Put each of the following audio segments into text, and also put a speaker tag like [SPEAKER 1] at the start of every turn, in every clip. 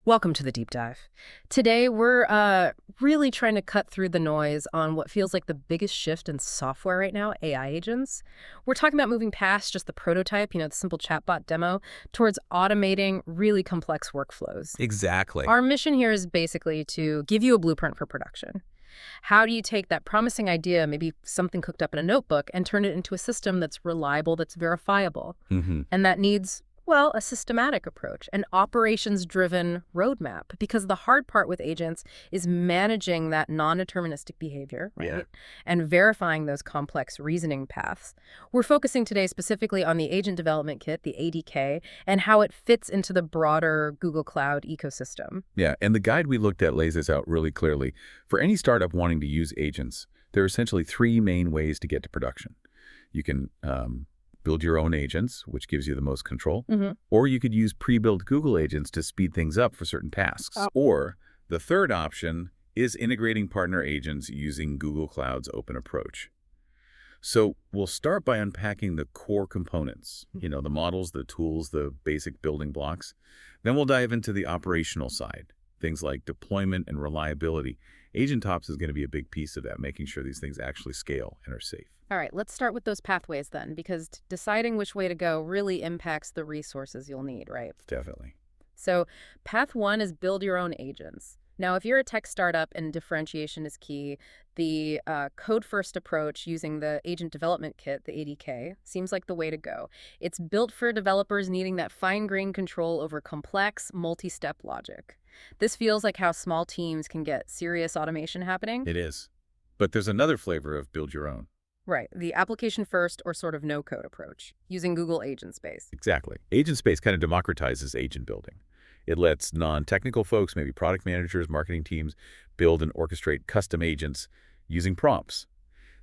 [SPEAKER 1] Welcome to the deep dive. Today, we're really trying to cut through the noise on what feels like the biggest shift in software right now, AI agents. We're talking about moving past just the prototype, the simple chatbot demo, towards automating really complex workflows.
[SPEAKER 2] Exactly.
[SPEAKER 1] Our mission here is basically to give you a blueprint for production. How do you take that promising idea, maybe something cooked up in a notebook, and turn it into a system that's reliable, that's verifiable, and that needs, well, a systematic approach, an operations-driven roadmap? Because the hard part with agents is managing that non-deterministic behavior, right?
[SPEAKER 2] Yeah.
[SPEAKER 1] And verifying those complex reasoning paths. We're focusing today specifically on the Agent Development Kit, the ADK, and how it fits into the broader Google Cloud ecosystem.
[SPEAKER 2] Yeah, and the guide we looked at lays this out really clearly. For any startup wanting to use agents, there are essentially three main ways to get to production. You can build your own agents, which gives you the most control, or you could use pre-built Google agents to speed things up for certain tasks. Or the third option is integrating partner agents using Google Cloud's open approach. So we'll start by unpacking the core components, the models, the tools, the basic building blocks. Then we'll dive into the operational side, things like deployment and reliability. AgentOps is going to be a big piece of that, making sure these things actually scale and are safe.
[SPEAKER 1] All right, let's start with those pathways then, because deciding which way to go really impacts the resources you'll need, right?
[SPEAKER 2] Definitely.
[SPEAKER 1] So path one is build your own agents. Now, if you're a tech startup and differentiation is key, the code-first approach using the Agent Development Kit, the ADK, seems like the way to go. It's built for developers needing that fine-grained control over complex, multi-step logic. This feels like how small teams can get serious automation happening.
[SPEAKER 2] It is. But there's another flavor of build your own.
[SPEAKER 1] Right, the application-first or sort of no-code approach, using Google Agentspace.
[SPEAKER 2] Exactly. Agentspace kind of democratizes agent building. It lets non-technical folks, maybe product managers, marketing teams, build and orchestrate custom agents using prompts.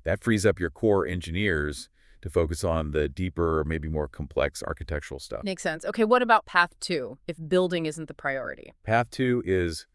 [SPEAKER 2] That frees up your core engineers to focus on the deeper, maybe more complex architectural stuff.
[SPEAKER 1] Makes sense. Okay, what about path two, if building isn't the priority?
[SPEAKER 2] Path two is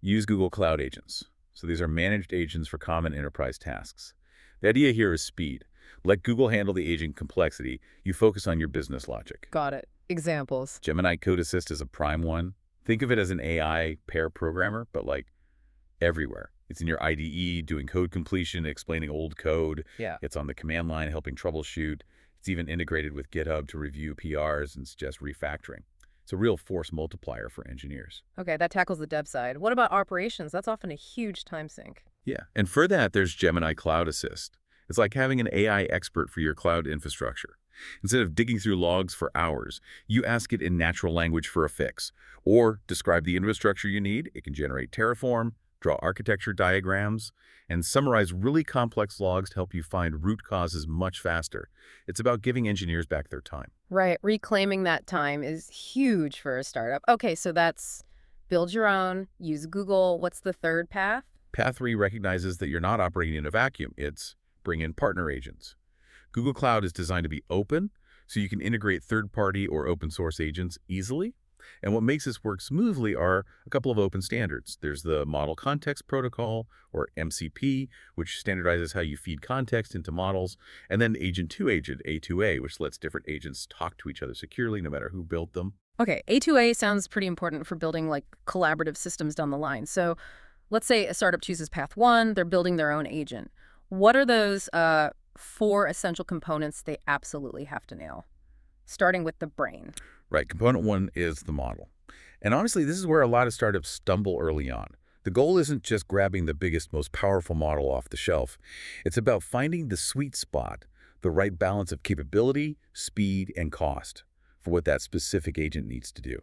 [SPEAKER 2] use Google Cloud agents. So these are managed agents for common enterprise tasks. The idea here is speed. Let Google handle the agent complexity. You focus on your business logic.
[SPEAKER 1] Got it. Examples.
[SPEAKER 2] Gemini Code Assist is a prime one. Think of it as an AI pair programmer, but like everywhere. It's in your IDE doing code completion, explaining old code.
[SPEAKER 1] Yeah.
[SPEAKER 2] It's on the command line helping troubleshoot. It's even integrated with GitHub to review PRs and suggest refactoring. It's a real force multiplier for engineers.
[SPEAKER 1] Okay, that tackles the dev side. What about operations? That's often a huge time sink.
[SPEAKER 2] Yeah, and for that, there's Gemini Cloud Assist. It's like having an AI expert for your cloud infrastructure. Instead of digging through logs for hours, you ask it in natural language for a fix. Or describe the infrastructure you need. It can generate Terraform, draw architecture diagrams, and summarize really complex logs to help you find root causes much faster. It's about giving engineers back their time.
[SPEAKER 1] Right, reclaiming that time is huge for a startup. Okay, so that's build your own, use Google. What's the third path?
[SPEAKER 2] Path 3 recognizes that you're not operating in a vacuum. It's bring in partner agents. Google Cloud is designed to be open, so you can integrate third-party or open-source agents easily. And what makes this work smoothly are a couple of open standards. There's the Model Context Protocol, or MCP, which standardizes how you feed context into models, and then Agent-to-Agent, A2A, which lets different agents talk to each other securely no matter who built them.
[SPEAKER 1] Okay, A2A sounds pretty important for building like collaborative systems down the line. So let's say a startup chooses path one, they're building their own agent. What are those four essential components they absolutely have to nail? Starting with the brain.
[SPEAKER 2] Right. Component one is the model. And honestly, this is where a lot of startups stumble early on. The goal isn't just grabbing the biggest, most powerful model off the shelf. It's about finding the sweet spot, the right balance of capability, speed, and cost for what that specific agent needs to do.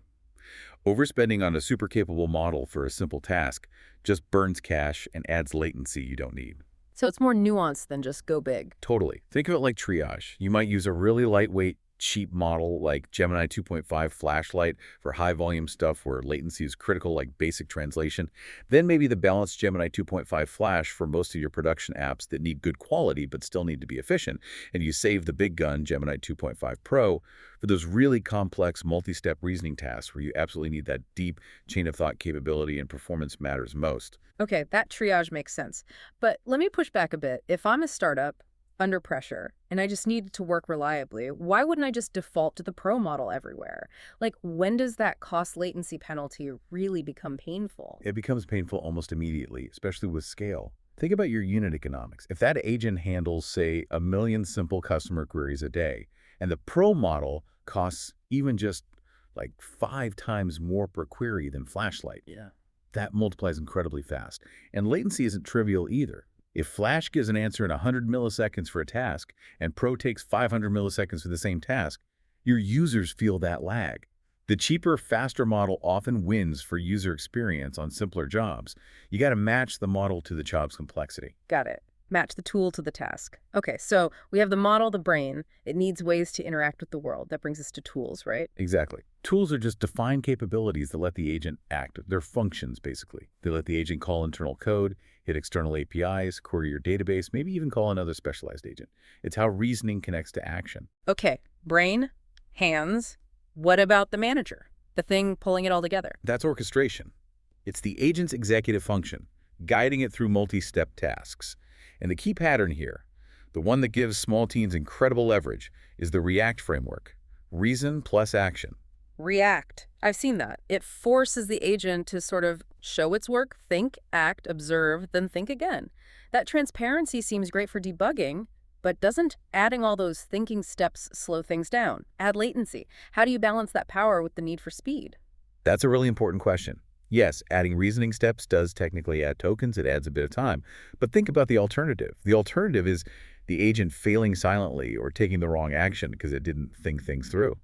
[SPEAKER 2] Overspending on a super capable model for a simple task just burns cash and adds latency you don't need.
[SPEAKER 1] So it's more nuanced than just go big.
[SPEAKER 2] Totally. Think of it like triage. You might use a really lightweight, cheap model like Gemini 2.5 Flashlight for high-volume stuff where latency is critical, like basic translation. Then maybe the balanced Gemini 2.5 Flash for most of your production apps that need good quality but still need to be efficient. And you save the big gun, Gemini 2.5 Pro, for those really complex multi-step reasoning tasks where you absolutely need that deep chain-of-thought capability and performance matters most.
[SPEAKER 1] Okay, that triage makes sense. But let me push back a bit. If I'm a startup, under pressure, and I just need it to work reliably, why wouldn't I just default to the pro model everywhere? Like, when does that cost latency penalty really become painful?
[SPEAKER 2] It becomes painful almost immediately, especially with scale. Think about your unit economics. If that agent handles, say, 1 million simple customer queries a day, and the pro model costs even just like 5 times more per query than Flashlight,
[SPEAKER 1] Yeah.
[SPEAKER 2] that multiplies incredibly fast. And latency isn't trivial either. If Flash gives an answer in 100 milliseconds for a task, and Pro takes 500 milliseconds for the same task, your users feel that lag. The cheaper, faster model often wins for user experience on simpler jobs. You got to match the model to the job's complexity.
[SPEAKER 1] Got it. Match the tool to the task. Okay, so we have the model, the brain. It needs ways to interact with the world. That brings us to tools, right?
[SPEAKER 2] Exactly. Tools are just defined capabilities that let the agent act. They're functions, basically. They let the agent call internal code, hit external APIs, query your database, maybe even call another specialized agent. It's how reasoning connects to action.
[SPEAKER 1] Okay, brain, hands. What about the manager? The thing pulling it all together.
[SPEAKER 2] That's orchestration. It's the agent's executive function, guiding it through multi-step tasks. And the key pattern here, the one that gives small teams incredible leverage, is the REACT framework. Reason plus action.
[SPEAKER 1] React. I've seen that. It forces the agent to sort of show its work, think, act, observe, then think again. That transparency seems great for debugging, but doesn't adding all those thinking steps slow things down, add latency? How do you balance that power with the need for speed?
[SPEAKER 2] That's a really important question. Yes, adding reasoning steps does technically add tokens. It adds a bit of time. But think about the alternative. The alternative is the agent failing silently or taking the wrong action because it didn't think things through.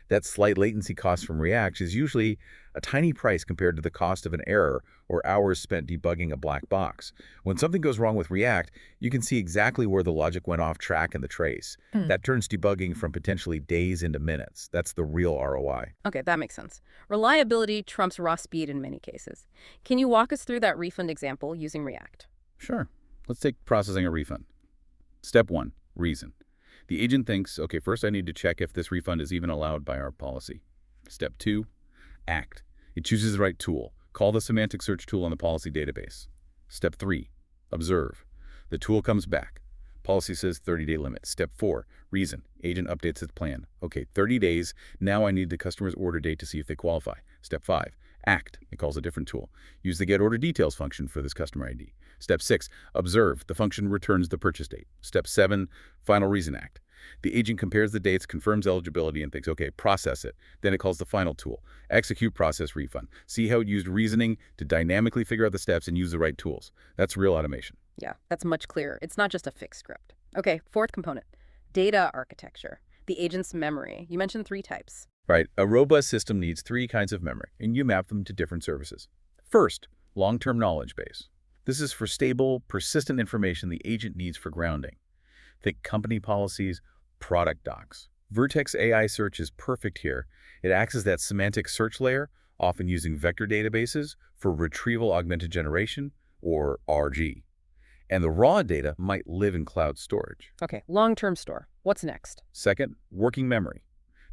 [SPEAKER 2] That slight latency cost from React is usually a tiny price compared to the cost of an error or hours spent debugging a black box. When something goes wrong with React, you can see exactly where the logic went off track in the trace. That turns debugging from potentially days into minutes. That's the real ROI.
[SPEAKER 1] Okay, that makes sense. Reliability trumps raw speed in many cases. Can you walk us through that refund example using React?
[SPEAKER 2] Sure. Let's take processing a refund. Step 1, reason. The agent thinks, okay, first I need to check if this refund is even allowed by our policy. Step 2, act. It chooses the right tool. Call the semantic search tool on the policy database. Step 3, observe. The tool comes back. Policy says 30-day limit. Step 4, reason. Agent updates its plan. Okay, 30 days. Now I need the customer's order date to see if they qualify. Step 5, act. It calls a different tool. Use the get order details function for this customer ID. Step 6, observe. The function returns the purchase date. Step 7, final reason act. The agent compares the dates, confirms eligibility, and thinks, okay, process it. Then it calls the final tool. Execute process refund. See how it used reasoning to dynamically figure out the steps and use the right tools. That's real automation.
[SPEAKER 1] Yeah, that's much clearer. It's not just a fixed script. Okay, fourth component, data architecture, the agent's memory. You mentioned 3 types.
[SPEAKER 2] Right. A robust system needs 3 kinds of memory, and you map them to different services. First, long-term knowledge base. This is for stable, persistent information the agent needs for grounding. Think company policies, product docs. Vertex AI Search is perfect here. It acts as that semantic search layer, often using vector databases for retrieval augmented generation, or RG. And the raw data might live in cloud storage.
[SPEAKER 1] Okay, long-term store. What's next?
[SPEAKER 2] Second, working memory.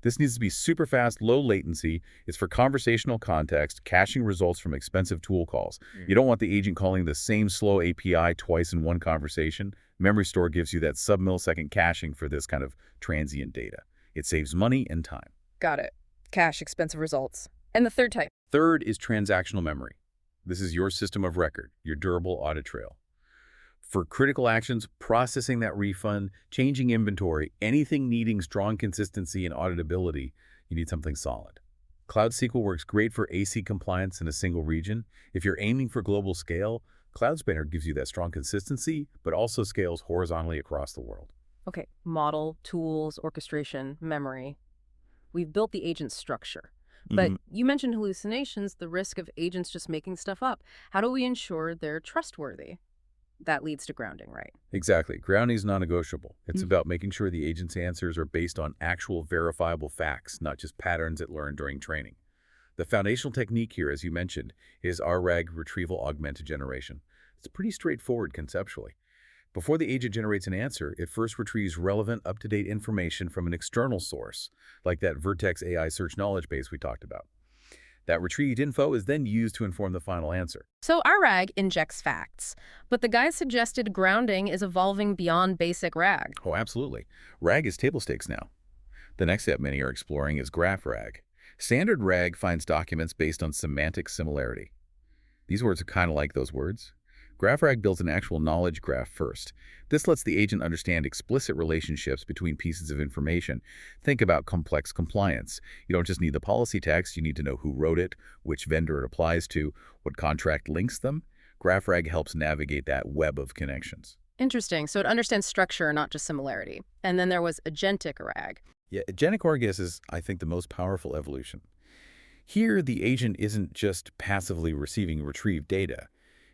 [SPEAKER 2] This needs to be super fast, low latency. It's for conversational context, caching results from expensive tool calls. You don't want the agent calling the same slow API twice in one conversation. Memory store gives you that sub-millisecond caching for this kind of transient data. It saves money and time.
[SPEAKER 1] Got it. Cache, expensive results. And the third type?
[SPEAKER 2] Third is transactional memory. This is your system of record, your durable audit trail. For critical actions, processing that refund, changing inventory, anything needing strong consistency and auditability, you need something solid. Cloud SQL works great for AC compliance in a single region. If you're aiming for global scale, Cloud Spanner gives you that strong consistency, but also scales horizontally across the world.
[SPEAKER 1] Okay, model, tools, orchestration, memory. We've built the agent structure. But you mentioned hallucinations, the risk of agents just making stuff up. How do we ensure they're trustworthy? That leads to grounding, right?
[SPEAKER 2] Exactly. Grounding is non-negotiable. It's about making sure the agent's answers are based on actual verifiable facts, not just patterns it learned during training. The foundational technique here, as you mentioned, is RAG, retrieval augmented generation. It's pretty straightforward conceptually. Before the agent generates an answer, it first retrieves relevant, up-to-date information from an external source, like that Vertex AI Search knowledge base we talked about. That retrieved info is then used to inform the final answer.
[SPEAKER 1] So our RAG injects facts, but the guy suggested grounding is evolving beyond basic RAG.
[SPEAKER 2] Oh, absolutely. RAG is table stakes now. The next step many are exploring is graph RAG. Standard RAG finds documents based on semantic similarity. These words are kind of like those words. Graph RAG builds an actual knowledge graph first. This lets the agent understand explicit relationships between pieces of information. Think about complex compliance. You don't just need the policy text, you need to know who wrote it, which vendor it applies to, what contract links them. Graph RAG helps navigate that web of connections.
[SPEAKER 1] Interesting. So it understands structure, not just similarity. And then there was agentic RAG.
[SPEAKER 2] Yeah, agentic Orgus is, I think, the most powerful evolution. Here, the agent isn't just passively receiving retrieved data.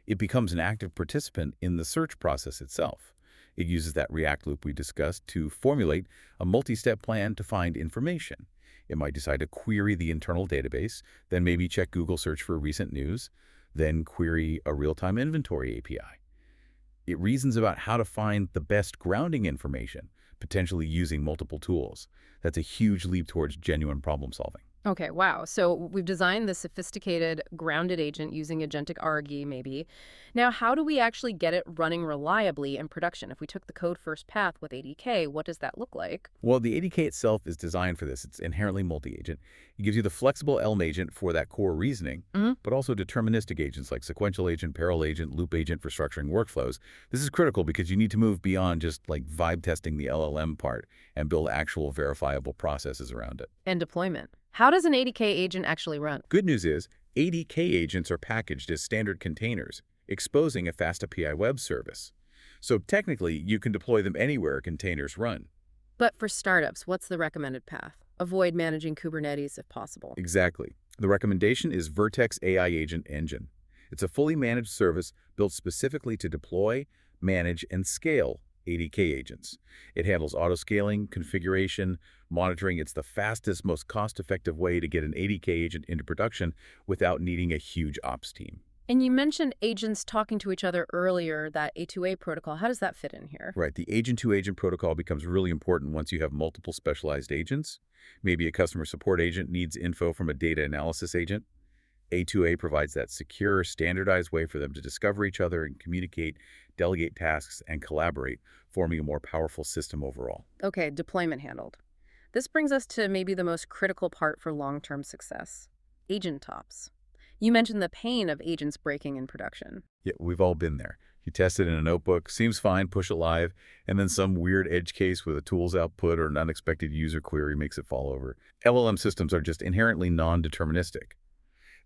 [SPEAKER 2] It becomes an active participant in the search process itself. It uses that React loop we discussed to formulate a multi-step plan to find information. It might decide to query the internal database, then maybe check Google search for recent news, then query a real-time inventory API. It reasons about how to find the best grounding information, potentially using multiple tools. That's a huge leap towards genuine problem solving.
[SPEAKER 1] Okay, wow. So we've designed this sophisticated, grounded agent using agentic RG, maybe. Now, how do we actually get it running reliably in production? If we took the code first path with ADK, what does that look like?
[SPEAKER 2] Well, the ADK itself is designed for this. It's inherently multi-agent. It gives you the flexible Elm agent for that core reasoning, but also deterministic agents like sequential agent, parallel agent, loop agent for structuring workflows. This is critical because you need to move beyond just like vibe testing the LLM part and build actual verifiable processes around it.
[SPEAKER 1] And deployment. How does an ADK agent actually run?
[SPEAKER 2] Good news is ADK agents are packaged as standard containers, exposing a fast API web service. So technically, you can deploy them anywhere containers run.
[SPEAKER 1] But for startups, what's the recommended path? Avoid managing Kubernetes if possible.
[SPEAKER 2] Exactly. The recommendation is Vertex AI Agent Engine. It's a fully managed service built specifically to deploy, manage, and scale ADK agents. It handles auto-scaling, configuration, monitoring. It's the fastest, most cost-effective way to get an ADK agent into production without needing a huge ops team.
[SPEAKER 1] And you mentioned agents talking to each other earlier, that A2A protocol. How does that fit in here?
[SPEAKER 2] Right, the agent-to-agent protocol becomes really important once you have multiple specialized agents. Maybe a customer support agent needs info from a data analysis agent. A2A provides that secure, standardized way for them to discover each other and communicate, delegate tasks, and collaborate, forming a more powerful system overall.
[SPEAKER 1] Okay, deployment handled. This brings us to maybe the most critical part for long-term success, AgentOps. You mentioned the pain of agents breaking in production.
[SPEAKER 2] Yeah, we've all been there. You test it in a notebook, seems fine, push it live, and then some weird edge case with a tools output or an unexpected user query makes it fall over. LLM systems are just inherently non-deterministic.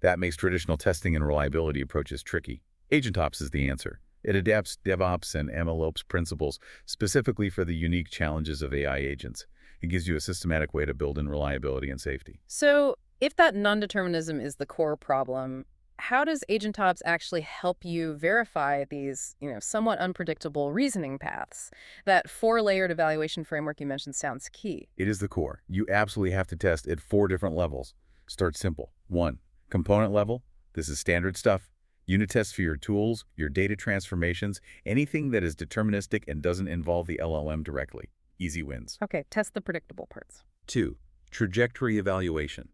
[SPEAKER 2] That makes traditional testing and reliability approaches tricky. AgentOps is the answer. It adapts DevOps and MLOps principles specifically for the unique challenges of AI agents. It gives you a systematic way to build in reliability and safety.
[SPEAKER 1] So if that non-determinism is the core problem, how does AgentOps actually help you verify these, somewhat unpredictable reasoning paths? That four-layered evaluation framework you mentioned sounds key.
[SPEAKER 2] It is the core. You absolutely have to test at 4 different levels. Start simple. 1. Component level. This is standard stuff. Unit tests for your tools, your data transformations, anything that is deterministic and doesn't involve the LLM directly. Easy wins.
[SPEAKER 1] Okay, test the predictable parts.
[SPEAKER 2] 2. Trajectory evaluation.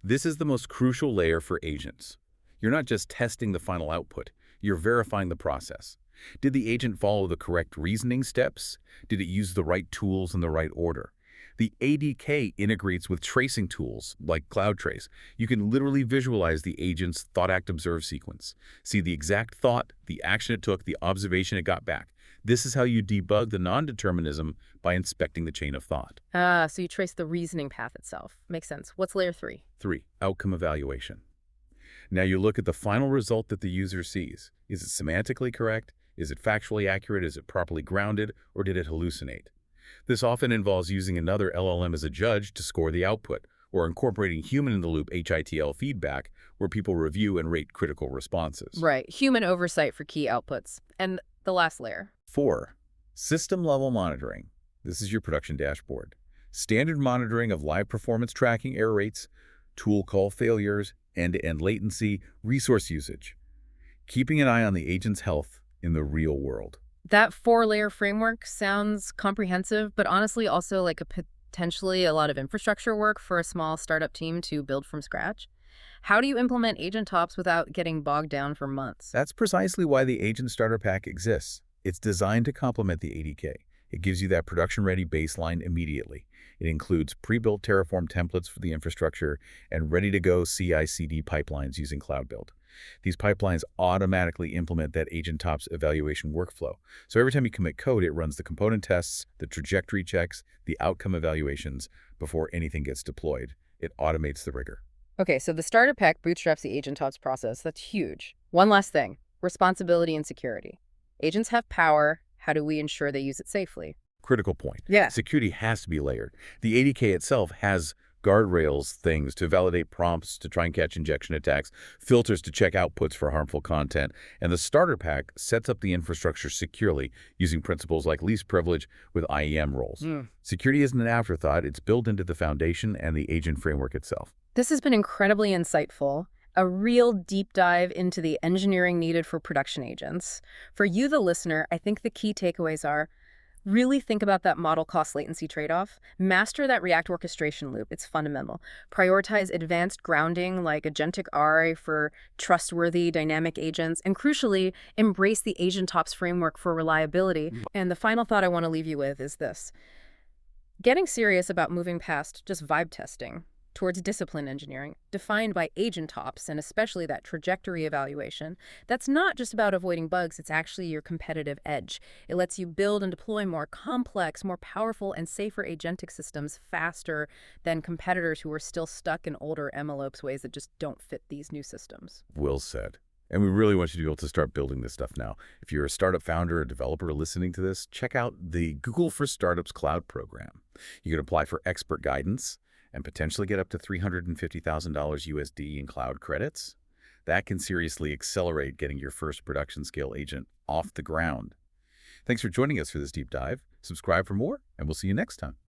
[SPEAKER 2] This is the most crucial layer for agents. You're not just testing the final output, you're verifying the process. Did the agent follow the correct reasoning steps? Did it use the right tools in the right order? The ADK integrates with tracing tools like CloudTrace. You can literally visualize the agent's thought-act-observe sequence. See the exact thought, the action it took, the observation it got back. This is how you debug the non-determinism by inspecting the chain of thought.
[SPEAKER 1] So you trace the reasoning path itself. Makes sense. What's layer 3?
[SPEAKER 2] 3. Outcome evaluation. Now you look at the final result that the user sees. Is it semantically correct? Is it factually accurate? Is it properly grounded? Or did it hallucinate? This often involves using another LLM as a judge to score the output, or incorporating human-in-the-loop HITL feedback where people review and rate critical responses.
[SPEAKER 1] Right. Human oversight for key outputs. And the last layer.
[SPEAKER 2] 4. System-level monitoring. This is your production dashboard. Standard monitoring of live performance tracking error rates, tool call failures, end-to-end latency, resource usage. Keeping an eye on the agent's health in the real world.
[SPEAKER 1] That 4-layer framework sounds comprehensive, but honestly also like potentially a lot of infrastructure work for a small startup team to build from scratch. How do you implement AgentOps without getting bogged down for months?
[SPEAKER 2] That's precisely why the Agent Starter Pack exists. It's designed to complement the ADK. It gives you that production-ready baseline immediately. It includes pre-built Terraform templates for the infrastructure and ready-to-go CI/CD pipelines using Cloud Build. These pipelines automatically implement that AgentOps evaluation workflow. So every time you commit code, it runs the component tests, the trajectory checks, the outcome evaluations before anything gets deployed. It automates the rigor.
[SPEAKER 1] Okay, so the starter pack bootstraps the AgentOps process. That's huge. One last thing, responsibility and security. Agents have power. How do we ensure they use it safely?
[SPEAKER 2] Critical point.
[SPEAKER 1] Yeah.
[SPEAKER 2] Security has to be layered. The ADK itself has guardrails, things to validate prompts to try and catch injection attacks, filters to check outputs for harmful content, and the starter pack sets up the infrastructure securely using principles like least privilege with IAM roles. Security isn't an afterthought. It's built into the foundation and the agent framework itself.
[SPEAKER 1] This has been incredibly insightful. A real deep dive into the engineering needed for production agents. For you, the listener, I think the key takeaways are really think about that model cost latency trade-off. Master that React orchestration loop. It's fundamental. Prioritize advanced grounding like agentic RA for trustworthy dynamic agents. And crucially, embrace the AgentOps framework for reliability. And the final thought I want to leave you with is this. Getting serious about moving past just vibe testing towards discipline engineering, defined by AgentOps and especially that trajectory evaluation, that's not just about avoiding bugs, it's actually your competitive edge. It lets you build and deploy more complex, more powerful, and safer agentic systems faster than competitors who are still stuck in older MLOps ways that just don't fit these new systems.
[SPEAKER 2] Well said. And we really want you to be able to start building this stuff now. If you're a startup founder or developer listening to this, check out the Google for Startups Cloud program. You can apply for expert guidance and potentially get up to $350,000 USD in cloud credits. That can seriously accelerate getting your first production scale agent off the ground. Thanks for joining us for this deep dive. Subscribe for more, and we'll see you next time.